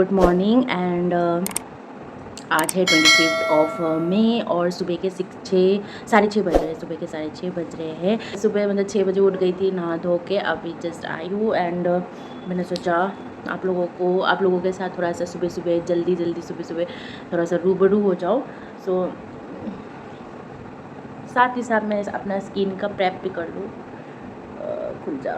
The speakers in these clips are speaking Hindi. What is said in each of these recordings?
गुड मॉर्निंग एंड आज है 25 मई और सुबह के 6:30 बज रहे हैं। सुबह के 6:30 बज रहे हैं। सुबह मतलब 6 बजे उठ गई थी नहा धो के, अभी जस्ट आई हूँ एंड मैंने सोचा आप लोगों के साथ थोड़ा सा सुबह सुबह जल्दी सुबह थोड़ा सा रूबरू हो जाओ। सो साथ ही साथ मैं अपना स्किन का प्रेप भी कर लूँ। खुल जा।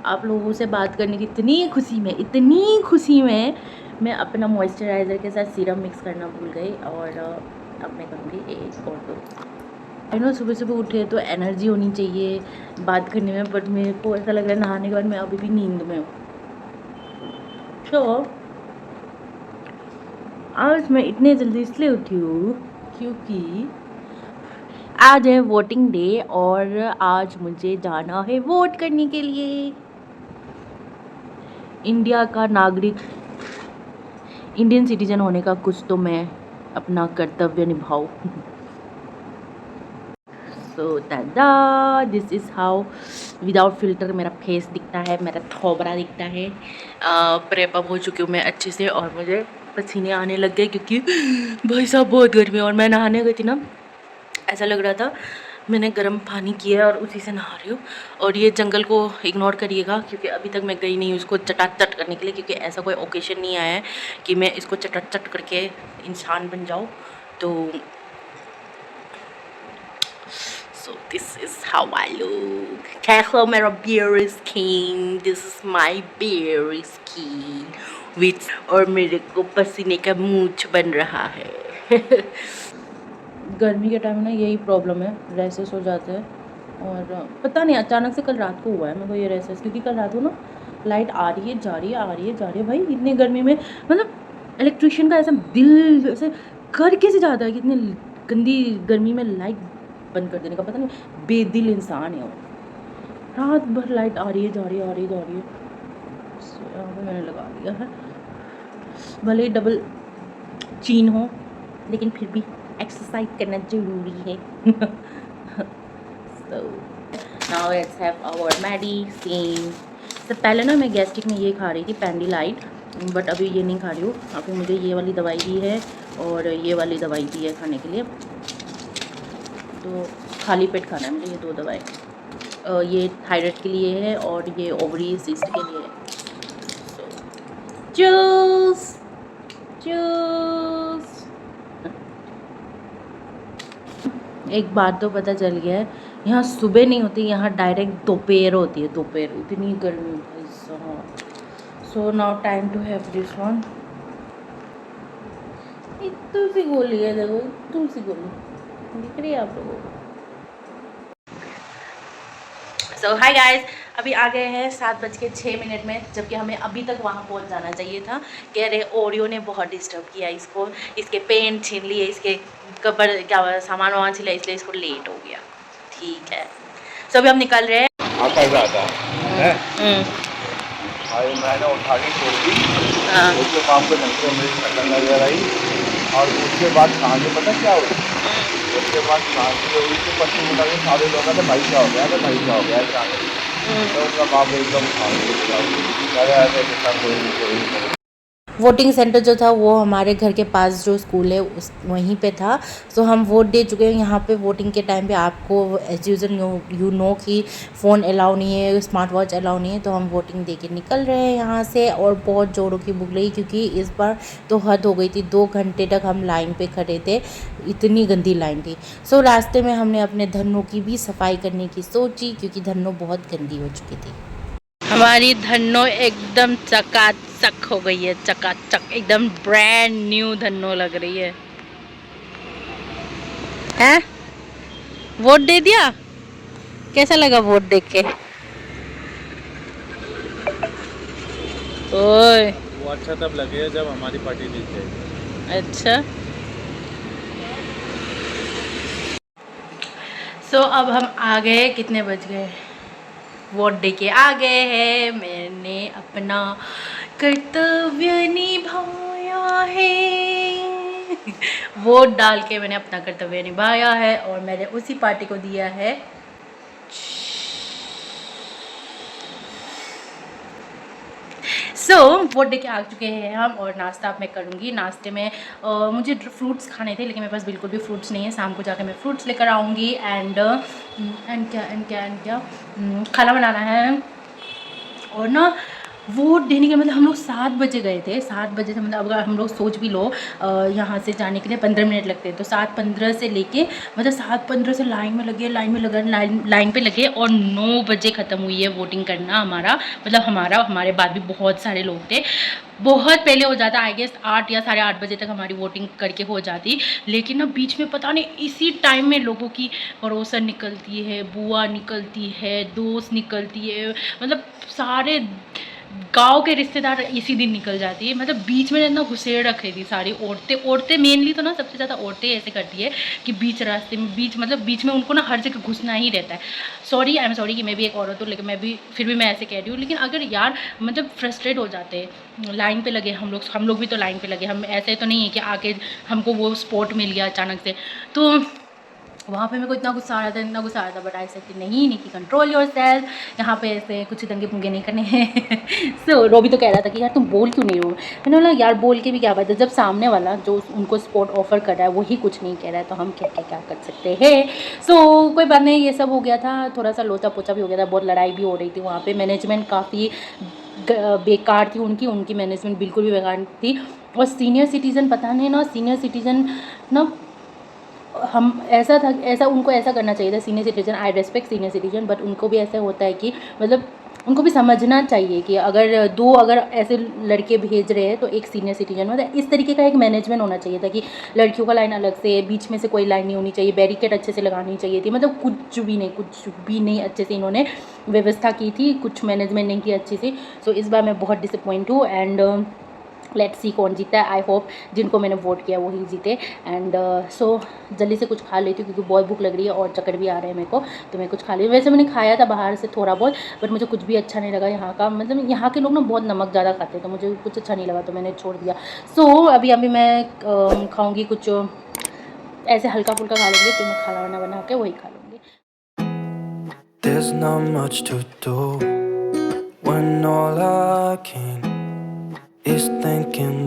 आप लोगों से बात करने की इतनी खुशी में मैं अपना मॉइस्चराइज़र के साथ सीरम मिक्स करना भूल गई और अब मैं करूँगी एक और दो। आई नो सुबह सुबह उठे तो एनर्जी होनी चाहिए बात करने में, बट मेरे को ऐसा लग रहा है नहाने के बाद मैं अभी भी नींद में हूँ। तो आज मैं इतने जल्दी इसलिए उठी हूँ क्योंकि आज है वोटिंग डे और आज मुझे जाना है वोट करने के लिए। इंडिया का नागरिक, इंडियन सिटीजन होने का कुछ तो मैं अपना कर्तव्य निभाऊँ। सो दादा this is how without filter मेरा फेस दिखता है, मेरा थोबरा दिखता है। प्रेप अप हो चुकी हूँ मैं अच्छे से और मुझे पसीने आने लग गए क्योंकि भाई साहब बहुत गर्मी है। और मैं नहाने गई थी ना, ऐसा लग रहा था मैंने गर्म पानी किया है और उसी से नहा रही हूँ। और ये जंगल को इग्नोर करिएगा क्योंकि अभी तक मैं गई नहीं हूँ इसको चटाचट करने के लिए, क्योंकि ऐसा कोई ओकेजन नहीं आया है कि मैं इसको चटाचट करके इंसान बन जाऊँ। तो so this is how I look. कैसा मेरा bare skin, this is my bare skin with, और मेरे को पसीने का मूंछ बन रहा है। गर्मी के टाइम ना यही प्रॉब्लम है, रैसेस हो जाते हैं। और पता नहीं अचानक से कल रात को हुआ है मेरे को ये रैसेस, क्योंकि कल रात को ना लाइट आ रही है जा रही है आ रही है जा रही है। भाई इतनी गर्मी में मतलब इलेक्ट्रिशियन का ऐसा दिल ऐसे कर कैसे जाता है कि इतनी गंदी गर्मी में लाइट बंद कर देने का, पता नहीं बेदिल इंसान है वो। रात भर लाइट आ रही है जा रही है आ रही है जा रही है। यहाँ पर मैंने लगा दिया है, भले ही डबल चीन हो लेकिन फिर भी एक्सरसाइज करना जरूरी है। So now let's have our medicine। तो पहले ना मैं गैस्ट्रिक में ये खा रही थी पैंडीलाइट, बट अभी ये नहीं खा रही हूँ। अभी मुझे ये वाली दवाई दी है और ये वाली दवाई दी है खाने के लिए। तो खाली पेट खाना है मुझे ये दो दवाई। ये थायराइड के लिए है और ये ओवरी सिस्ट के लिए है। Juice juice. एक बात तो पता चल गया है, यहाँ सुबह नहीं होती, यहाँ डायरेक्ट दोपहर होती है। दोपहर इतनी गर्मी भाई साहब। So now time to have this one. तुलसी गोली है, देखो तुलसी गोली दिख रही है आप लोगों को। सो हाय गाइस, अभी आ गए हैं 7:06 में, जबकि हमें अभी तक वहाँ पहुँच जाना चाहिए था। कह रहे ओरियो ने बहुत डिस्टर्ब किया इसको, इसके पेन छीन लिए, इसके कपड़ क्या सामान वामान छिला, इसलिए इसको लेट हो गया। ठीक है, सो अभी हम निकल रहे हैं। मैंने उठा के छोड़ दी, उसके काम को ढंग से मेरी शक्ल नजर आई। और उसके बाद सांझ पता क्या हुई, उसके बाद सांझ हुई तो पश्चिम उठा के सारे लोग कहते भाई क्या हो गया, तो भाई क्या हो गया अचानक। तो उसका बाप एकदम कोई वोटिंग सेंटर जो था वो हमारे घर के पास जो स्कूल है उस वहीं पे था। सो हम वोट दे चुके हैं। यहाँ पे वोटिंग के टाइम पे आपको एज यूजल यू नो कि फ़ोन अलाउ नहीं है, स्मार्ट वॉच अलाउ नहीं है। तो हम वोटिंग दे के निकल रहे हैं यहाँ से और बहुत जोरों की भूख लगी, क्योंकि इस बार तो हद हो गई थी। 2 घंटे तक हम लाइन पे खड़े थे, इतनी गंदी लाइन थी। सो रास्ते में हमने अपने धन्नों की भी सफाई करने की सोची, क्योंकि धन्नों बहुत गंदी हो चुकी थी। हमारी धन्नो एकदम चकाचक हो गई है, चकाचक एकदम ब्रांड न्यू धन्नो लग रही है। हैं? वोट दे दिया? कैसा लगा वोट देख के? ओए वो अच्छा तब लगेगा जब हमारी पार्टी जीत जाएगी। अच्छा, सो अब हम आ गए, कितने बज गए? वोट दे के आ गए हैं। मैंने अपना कर्तव्य निभाया है। वोट डाल के मैंने अपना कर्तव्य निभाया है और मैंने उसी पार्टी को दिया है। सो वोट दे के आ चुके हैं हम और नाश्ता अब मैं करूँगी। नाश्ते में मुझे फ्रूट्स खाने थे लेकिन मेरे पास बिल्कुल भी फ्रूट्स नहीं है। शाम को जाकर मैं फ्रूट्स लेकर आऊँगी एंड क्या खाना बनाना है। और ना वोट देने के मतलब हम लोग 7 बजे गए थे। 7 बजे से मतलब अगर हम लोग सोच भी लो यहाँ से जाने के लिए 15 मिनट लगते हैं, तो 7:15 से लेके मतलब 7:15 से लाइन में लगे लाइन पे लगे और 9 बजे ख़त्म हुई है वोटिंग करना हमारा। मतलब हमारे बाद भी बहुत सारे लोग थे। बहुत पहले हो जाता, आई गेस 8 या 8:30 बजे तक हमारी वोटिंग करके हो जाती। लेकिन ना बीच में पता नहीं इसी टाइम में लोगों की पड़ोसन निकलती है, बुआ निकलती है, दोस्त निकलती है, मतलब सारे गांव के रिश्तेदार इसी दिन निकल जाती है। मतलब बीच में इतना घुसेड़ रखी थी सारी औरतें मेनली तो ना सबसे ज़्यादा औरतें ऐसे करती है कि बीच रास्ते में बीच में उनको ना हर जगह घुसना ही रहता है। आई एम सॉरी कि मैं भी एक औरत हूँ, लेकिन मैं ऐसे कह रही हूँ। लेकिन अगर यार मतलब फ्रस्ट्रेट हो जाते हैं, लाइन पे लगे हम लोग भी तो लाइन पे लगे, हम ऐसे तो नहीं है कि आके हमको वो स्पॉट मिल गया अचानक से। तो वहाँ पे मेरे को इतना गुस्सा आ रहा था बट आई सेड कि नहीं निकी कंट्रोल योर सेल्फ, यहाँ पे ऐसे कुछ दंगे पुंगे नहीं करने हैं। सो रोबी तो कह रहा था कि यार तुम बोल क्यों नहीं रहे हो। मैंने बोला यार बोल के भी क्या बात है, जब सामने वाला जो उनको स्पॉट ऑफर कर रहा है वही कुछ नहीं कह रहा है तो हम क्या कर सकते हैं। सो कोई बात नहीं, ये सब हो गया था, थोड़ा सा लोचा पोचा भी हो गया था, बहुत लड़ाई भी हो रही थी वहाँ पर। मैनेजमेंट काफ़ी बेकार थी उनकी मैनेजमेंट बिल्कुल भी बेकार थी। और सीनियर सिटीज़न पता नहीं ना, सीनियर सिटीज़न ना हम ऐसा उनको ऐसा करना चाहिए था। Senior citizen, I respect senior citizen, but उनको भी ऐसा होता है कि मतलब उनको भी समझना चाहिए कि अगर ऐसे लड़के भेज रहे हैं तो एक सीनियर सिटीजन मतलब इस तरीके का एक मैनेजमेंट होना चाहिए था कि लड़कियों का लाइन अलग से, बीच में से कोई लाइन नहीं होनी चाहिए, बैरिकेड अच्छे से लगानी चाहिए थी। मतलब कुछ भी नहीं अच्छे से इन्होंने व्यवस्था की थी, कुछ मैनेजमेंट नहीं की अच्छी सी। सो इस बार मैं बहुत डिसअपॉइंट हूँ एंड लेट्स सी कौन जीता है। आई होप जिनको मैंने वोट किया वही जीते। एंड सो जल्दी से कुछ खा लेती हूँ क्योंकि बहुत भूख लग रही है और चक्कर भी आ रहे हैं मेरे को, तो मैं कुछ खा ली। वैसे मैंने खाया था बाहर से थोड़ा बहुत, बट मुझे कुछ भी अच्छा नहीं लगा यहाँ का। मतलब यहाँ के लोग ना बहुत नमक ज़्यादा खाते हैं तो मुझे कुछ अच्छा नहीं लगा तो मैंने छोड़ दिया। सो अभी मैं खाऊँगी कुछ ऐसे हल्का फुल्का खा लूँगी, फिर मैं खाना वाना बना के वही खा लूँगी। There's not much to do when all I can is thinking